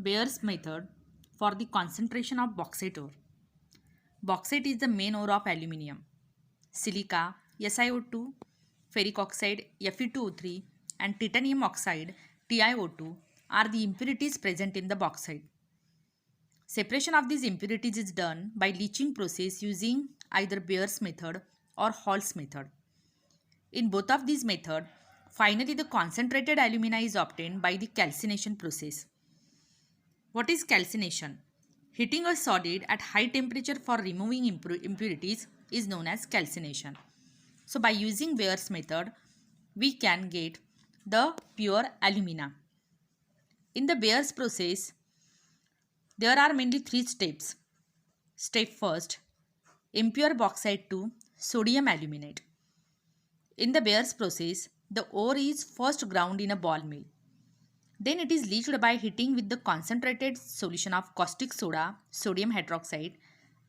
Bayer's method for the concentration of bauxite ore. Bauxite is the main ore of aluminium. Silica, SiO2, ferric oxide, Fe2O3, and titanium oxide, TiO2, are the impurities present in the bauxite. Separation of these impurities is done by leaching process using either Bayer's method or Hall's method. In both of these methods, finally the concentrated alumina is obtained by the calcination process. What is calcination? Heating a solid at high temperature for removing impurities is known as calcination. So by using Bayer's method, we can get the pure alumina. In the Bayer's process, there are mainly three steps. Step first, impure bauxite to sodium aluminate. In the Bayer's process, the ore is first ground in a ball mill. Then it is leached by heating with the concentrated solution of caustic soda, sodium hydroxide,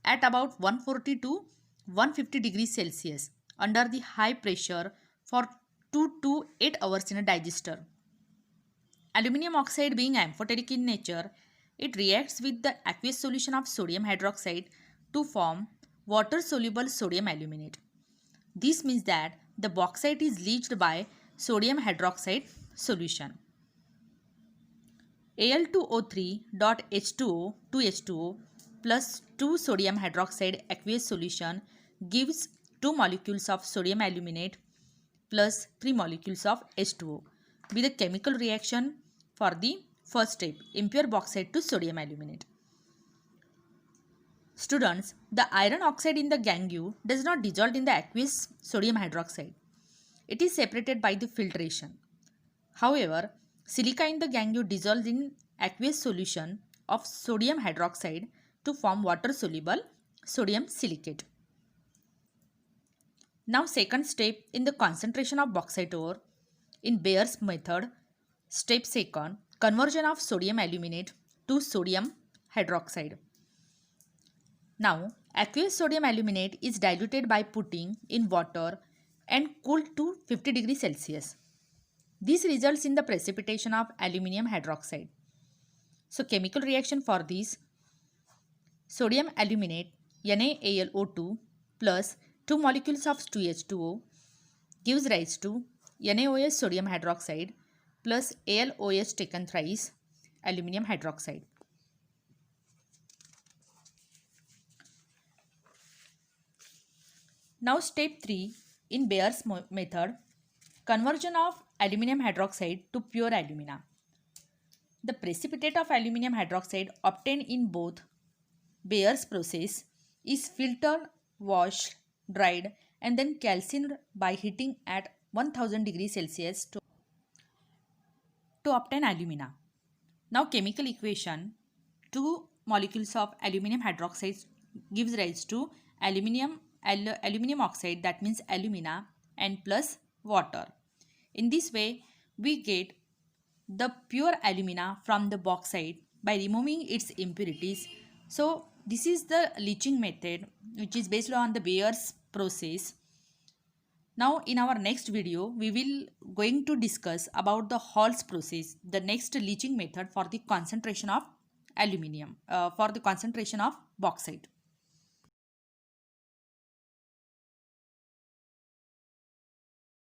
at about 140 to 150 degrees Celsius under the high pressure for 2 to 8 hours in a digester. Aluminium oxide being amphoteric in nature, it reacts with the aqueous solution of sodium hydroxide to form water-soluble sodium aluminate. This means that the bauxite is leached by sodium hydroxide solution. Al2O3.H2O 2H2O plus 2 sodium hydroxide aqueous solution gives 2 molecules of sodium aluminate plus 3 molecules of H2O with a chemical reaction for the first step, impure bauxite to sodium aluminate. Students, the iron oxide in the gangue does not dissolve in the aqueous sodium hydroxide. It is separated by the filtration. However, silica in the gangue dissolves in aqueous solution of sodium hydroxide to form water-soluble sodium silicate. Now second step in the concentration of bauxite ore in Bayer's method. Step second, conversion of sodium aluminate to sodium hydroxide. Now aqueous sodium aluminate is diluted by putting in water and cooled to 50 degrees Celsius. This results in the precipitation of aluminium hydroxide. So chemical reaction for this, sodium aluminate NaAlO2 plus 2 molecules of 2H2O gives rise to NaOH sodium hydroxide plus AlOH taken thrice aluminium hydroxide. Now step 3 in Bayer's method, conversion of aluminium hydroxide to pure alumina. The precipitate of aluminium hydroxide obtained in both Bayer's process is filtered, washed, dried and then calcined by heating at 1000 degrees Celsius to obtain alumina. Now chemical equation, 2 molecules of aluminium hydroxide gives rise to aluminium oxide, that means alumina, and plus water. In this way, we get the pure alumina from the bauxite by removing its impurities. So this is the leaching method which is based on the Bayer's process. Now in our next video, we will going to discuss about the Hall's process, the next leaching method for the concentration of aluminium, for the concentration of bauxite.